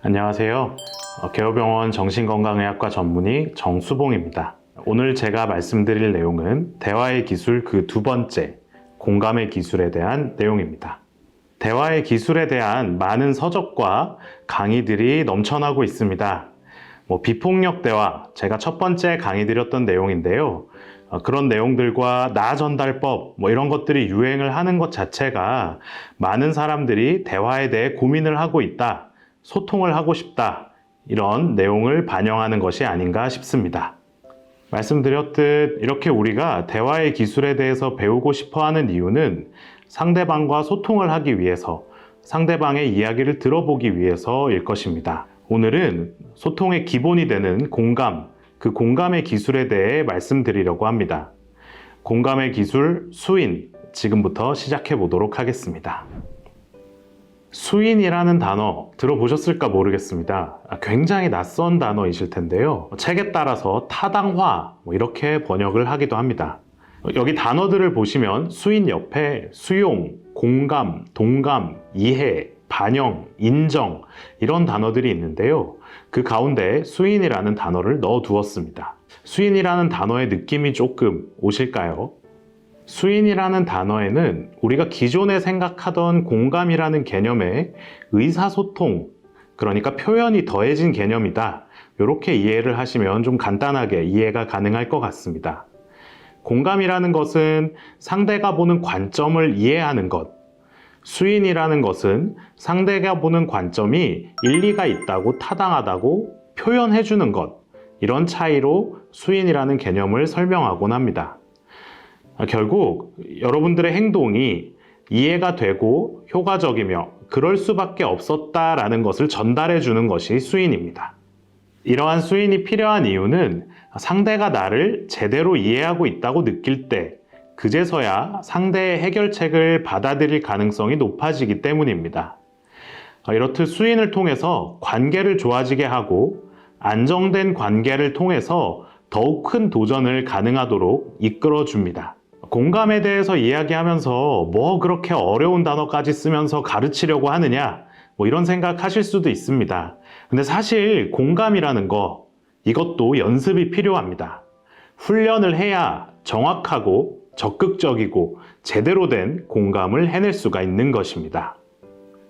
안녕하세요. 개호병원 정신건강의학과 전문의 정수봉입니다. 오늘 제가 말씀드릴 내용은 대화의 기술 그 두 번째, 공감의 기술에 대한 내용입니다. 대화의 기술에 대한 많은 서적과 강의들이 넘쳐나고 있습니다. 비폭력 대화, 제가 첫 번째 강의 드렸던 내용인데요. 그런 내용들과 나 전달법, 이런 것들이 유행을 하는 것 자체가 많은 사람들이 대화에 대해 고민을 하고 있다, 소통을 하고 싶다, 이런 내용을 반영하는 것이 아닌가 싶습니다. 말씀드렸듯 이렇게 우리가 대화의 기술에 대해서 배우고 싶어 하는 이유는 상대방과 소통을 하기 위해서, 상대방의 이야기를 들어보기 위해서일 것입니다. 오늘은 소통의 기본이 되는 공감, 그 공감의 기술에 대해 말씀드리려고 합니다. 공감의 기술 수인, 지금부터 시작해 보도록 하겠습니다. 수인이라는 단어 들어보셨을까 모르겠습니다. 굉장히 낯선 단어이실 텐데요. 책에 따라서 타당화, 이렇게 번역을 하기도 합니다. 여기 단어들을 보시면 수인 옆에 수용, 공감, 동감, 이해, 반영, 인정, 이런 단어들이 있는데요. 그 가운데 수인이라는 단어를 넣어 두었습니다. 수인이라는 단어의 느낌이 조금 오실까요? 수인이라는 단어에는 우리가 기존에 생각하던 공감이라는 개념에 의사소통, 그러니까 표현이 더해진 개념이다, 이렇게 이해를 하시면 좀 간단하게 이해가 가능할 것 같습니다. 공감이라는 것은 상대가 보는 관점을 이해하는 것, 수인이라는 것은 상대가 보는 관점이 일리가 있다고, 타당하다고 표현해주는 것, 이런 차이로 수인이라는 개념을 설명하곤 합니다. 결국 여러분들의 행동이 이해가 되고 효과적이며 그럴 수밖에 없었다라는 것을 전달해 주는 것이 수인입니다. 이러한 수인이 필요한 이유는 상대가 나를 제대로 이해하고 있다고 느낄 때 그제서야 상대의 해결책을 받아들일 가능성이 높아지기 때문입니다. 이렇듯 수인을 통해서 관계를 좋아지게 하고 안정된 관계를 통해서 더욱 큰 도전을 가능하도록 이끌어 줍니다. 공감에 대해서 이야기하면서 그렇게 어려운 단어까지 쓰면서 가르치려고 하느냐, 이런 생각하실 수도 있습니다. 근데 사실 공감이라는 거, 이것도 연습이 필요합니다. 훈련을 해야 정확하고 적극적이고 제대로 된 공감을 해낼 수가 있는 것입니다.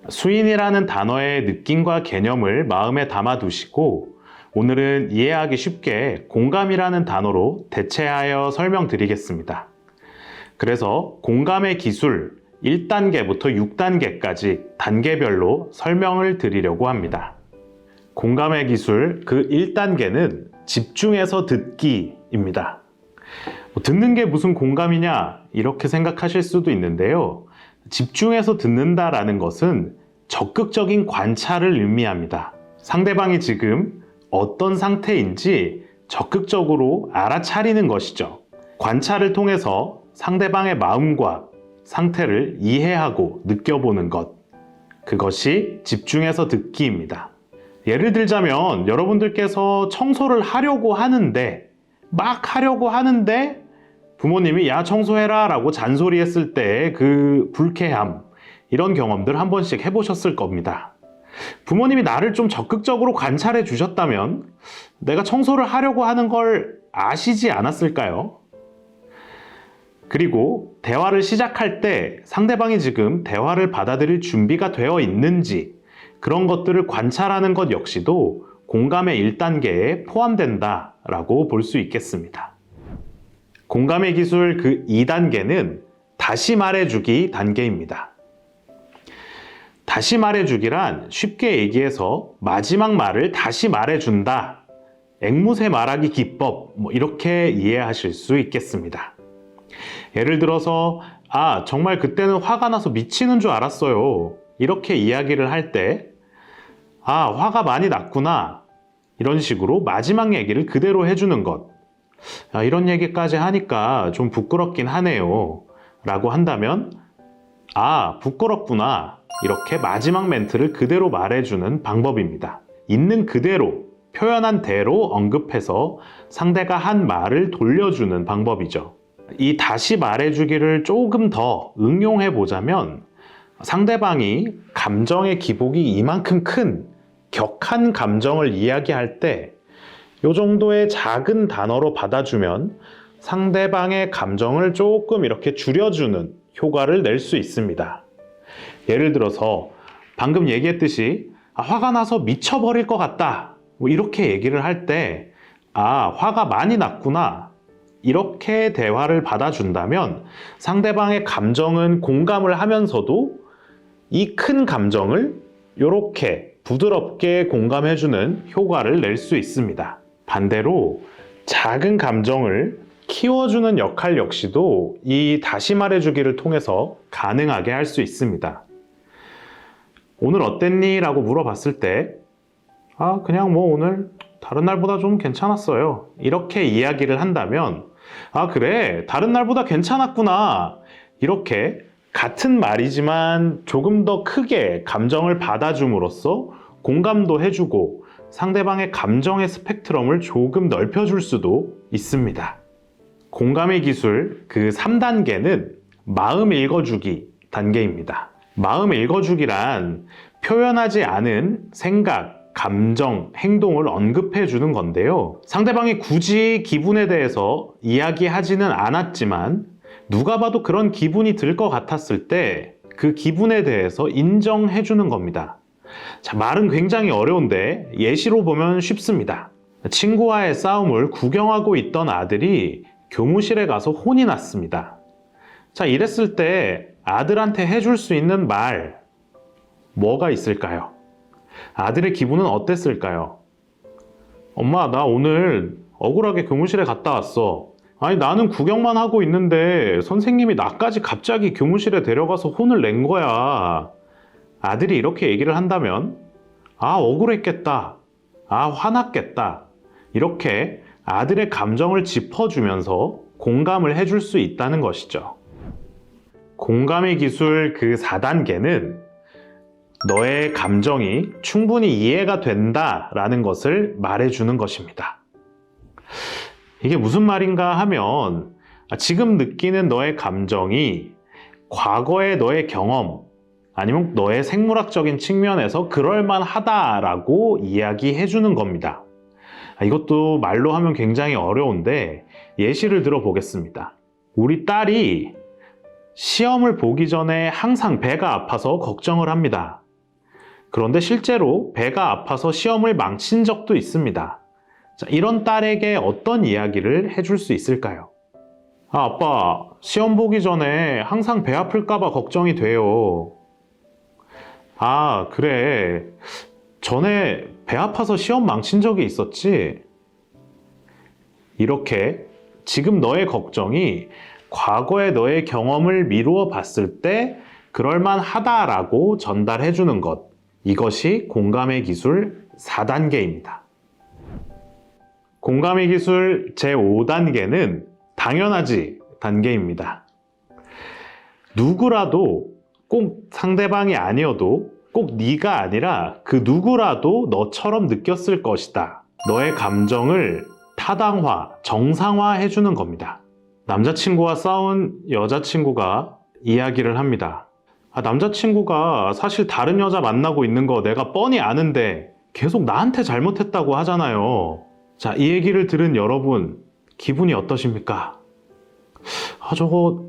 수인이라는 단어의 느낌과 개념을 마음에 담아 두시고 오늘은 이해하기 쉽게 공감이라는 단어로 대체하여 설명드리겠습니다. 그래서 공감의 기술 1단계부터 6단계까지 단계별로 설명을 드리려고 합니다. 공감의 기술 그 1단계는 집중해서 듣기입니다. 듣는 게 무슨 공감이냐, 이렇게 생각하실 수도 있는데요. 집중해서 듣는다라는 것은 적극적인 관찰을 의미합니다. 상대방이 지금 어떤 상태인지 적극적으로 알아차리는 것이죠. 관찰을 통해서 상대방의 마음과 상태를 이해하고 느껴보는 것, 그것이 집중해서 듣기입니다. 예를 들자면 여러분들께서 청소를 하려고 하는데 부모님이 야 청소해라 라고 잔소리했을 때 그 불쾌함, 이런 경험들 한 번씩 해보셨을 겁니다. 부모님이 나를 좀 적극적으로 관찰해 주셨다면 내가 청소를 하려고 하는 걸 아시지 않았을까요? 그리고 대화를 시작할 때 상대방이 지금 대화를 받아들일 준비가 되어 있는지, 그런 것들을 관찰하는 것 역시도 공감의 1단계에 포함된다라고 볼 수 있겠습니다. 공감의 기술 그 2단계는 다시 말해주기 단계입니다. 다시 말해주기란 쉽게 얘기해서 마지막 말을 다시 말해준다, 앵무새 말하기 기법, 이렇게 이해하실 수 있겠습니다. 예를 들어서 정말 그때는 화가 나서 미치는 줄 알았어요, 이렇게 이야기를 할 때 화가 많이 났구나, 이런 식으로 마지막 얘기를 그대로 해주는 것, 이런 얘기까지 하니까 좀 부끄럽긴 하네요 라고 한다면 부끄럽구나, 이렇게 마지막 멘트를 그대로 말해주는 방법입니다. 있는 그대로, 표현한 대로 언급해서 상대가 한 말을 돌려주는 방법이죠. 이 다시 말해주기를 조금 더 응용해 보자면 상대방이 감정의 기복이 이만큼 큰 격한 감정을 이야기할 때 이 정도의 작은 단어로 받아주면 상대방의 감정을 조금 이렇게 줄여주는 효과를 낼 수 있습니다. 예를 들어서 방금 얘기했듯이 화가 나서 미쳐버릴 것 같다, 뭐 이렇게 얘기를 할 때 화가 많이 났구나, 이렇게 대화를 받아준다면 상대방의 감정은 공감을 하면서도 이 큰 감정을 이렇게 부드럽게 공감해주는 효과를 낼 수 있습니다. 반대로 작은 감정을 키워주는 역할 역시도 이 다시 말해주기를 통해서 가능하게 할 수 있습니다. 오늘 어땠니? 라고 물어봤을 때 그냥 뭐 오늘 다른 날보다 좀 괜찮았어요, 이렇게 이야기를 한다면 그래, 다른 날보다 괜찮았구나, 이렇게 같은 말이지만 조금 더 크게 감정을 받아줌으로써 공감도 해주고 상대방의 감정의 스펙트럼을 조금 넓혀줄 수도 있습니다. 공감의 기술 그 3단계는 마음 읽어주기 단계입니다. 마음 읽어주기란 표현하지 않은 생각, 감정, 행동을 언급해 주는 건데요. 상대방이 굳이 기분에 대해서 이야기하지는 않았지만 누가 봐도 그런 기분이 들 것 같았을 때 그 기분에 대해서 인정해 주는 겁니다. 자, 말은 굉장히 어려운데 예시로 보면 쉽습니다. 친구와의 싸움을 구경하고 있던 아들이 교무실에 가서 혼이 났습니다. 자, 이랬을 때 아들한테 해줄 수 있는 말 뭐가 있을까요? 아들의 기분은 어땠을까요? 엄마, 나 오늘 억울하게 교무실에 갔다 왔어. 아니, 나는 구경만 하고 있는데 선생님이 나까지 갑자기 교무실에 데려가서 혼을 낸 거야. 아들이 이렇게 얘기를 한다면 억울했겠다, 화났겠다, 이렇게 아들의 감정을 짚어주면서 공감을 해줄 수 있다는 것이죠. 공감의 기술 그 4단계는 너의 감정이 충분히 이해가 된다라는 것을 말해주는 것입니다. 이게 무슨 말인가 하면 지금 느끼는 너의 감정이 과거의 너의 경험 아니면 너의 생물학적인 측면에서 그럴만하다라고 이야기해주는 겁니다. 이것도 말로 하면 굉장히 어려운데 예시를 들어보겠습니다. 우리 딸이 시험을 보기 전에 항상 배가 아파서 걱정을 합니다. 그런데 실제로 배가 아파서 시험을 망친 적도 있습니다. 자, 이런 딸에게 어떤 이야기를 해줄 수 있을까요? 아빠, 시험 보기 전에 항상 배 아플까봐 걱정이 돼요. 그래. 전에 배 아파서 시험 망친 적이 있었지? 이렇게 지금 너의 걱정이 과거의 너의 경험을 미루어 봤을 때 그럴만하다라고 전달해 주는 것, 이것이 공감의 기술 4단계입니다. 공감의 기술 제5단계는 당연하지 단계입니다. 누구라도 꼭 상대방이 아니어도 꼭 네가 아니라 그 누구라도 너처럼 느꼈을 것이다. 너의 감정을 타당화, 정상화 해주는 겁니다. 남자친구와 싸운 여자친구가 이야기를 합니다. 남자친구가 사실 다른 여자 만나고 있는 거 내가 뻔히 아는데 계속 나한테 잘못했다고 하잖아요. 자, 이 얘기를 들은 여러분, 기분이 어떠십니까? 저거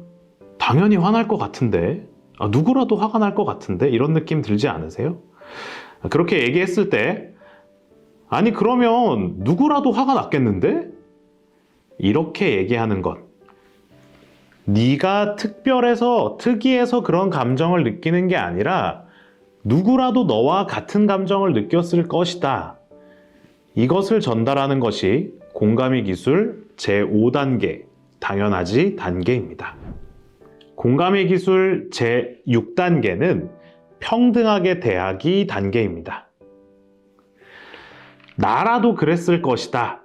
당연히 화날 것 같은데, 누구라도 화가 날 것 같은데, 이런 느낌 들지 않으세요? 그렇게 얘기했을 때 아니 그러면 누구라도 화가 났겠는데? 이렇게 얘기하는 것, 네가 특이해서 그런 감정을 느끼는 게 아니라 누구라도 너와 같은 감정을 느꼈을 것이다, 이것을 전달하는 것이 공감의 기술 제5단계 당연하지 단계입니다. 공감의 기술 제6단계는 평등하게 대하기 단계입니다. 나라도 그랬을 것이다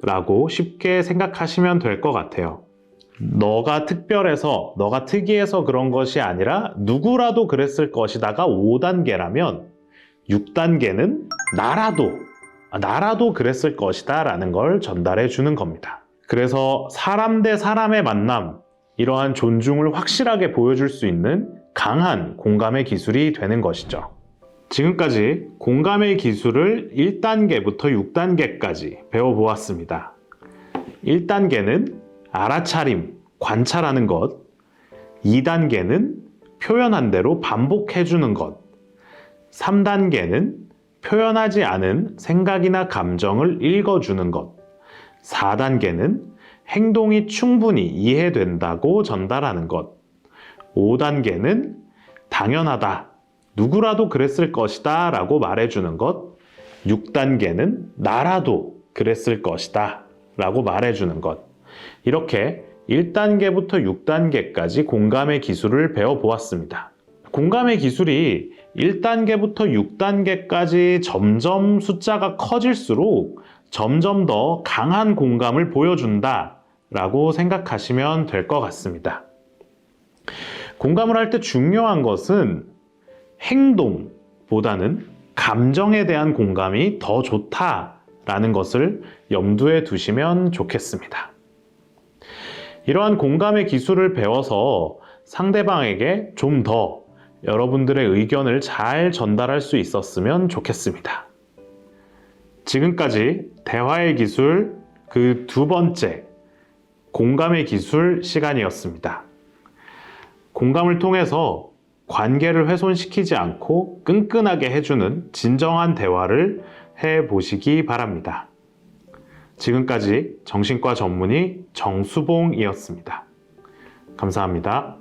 라고 쉽게 생각하시면 될 것 같아요. 너가 특별해서, 너가 특이해서 그런 것이 아니라 누구라도 그랬을 것이다가 5단계라면 6단계는 나라도 그랬을 것이다 라는 걸 전달해 주는 겁니다. 그래서 사람 대 사람의 만남, 이러한 존중을 확실하게 보여줄 수 있는 강한 공감의 기술이 되는 것이죠. 지금까지 공감의 기술을 1단계부터 6단계까지 배워보았습니다. 1단계는 알아차림, 관찰하는 것. 2단계는 표현한 대로 반복해주는 것. 3단계는 표현하지 않은 생각이나 감정을 읽어주는 것. 4단계는 행동이 충분히 이해된다고 전달하는 것. 5단계는 당연하다, 누구라도 그랬을 것이다 라고 말해주는 것. 6단계는 나라도 그랬을 것이다 라고 말해주는 것. 이렇게 1단계부터 6단계까지 공감의 기술을 배워보았습니다. 공감의 기술이 1단계부터 6단계까지 점점 숫자가 커질수록 점점 더 강한 공감을 보여준다 라고 생각하시면 될 것 같습니다. 공감을 할 때 중요한 것은 행동보다는 감정에 대한 공감이 더 좋다라는 것을 염두에 두시면 좋겠습니다. 이러한 공감의 기술을 배워서 상대방에게 좀 더 여러분들의 의견을 잘 전달할 수 있었으면 좋겠습니다. 지금까지 대화의 기술 그 두 번째 공감의 기술 시간이었습니다. 공감을 통해서 관계를 훼손시키지 않고 끈끈하게 해주는 진정한 대화를 해보시기 바랍니다. 지금까지 정신과 전문의 정수봉이었습니다. 감사합니다.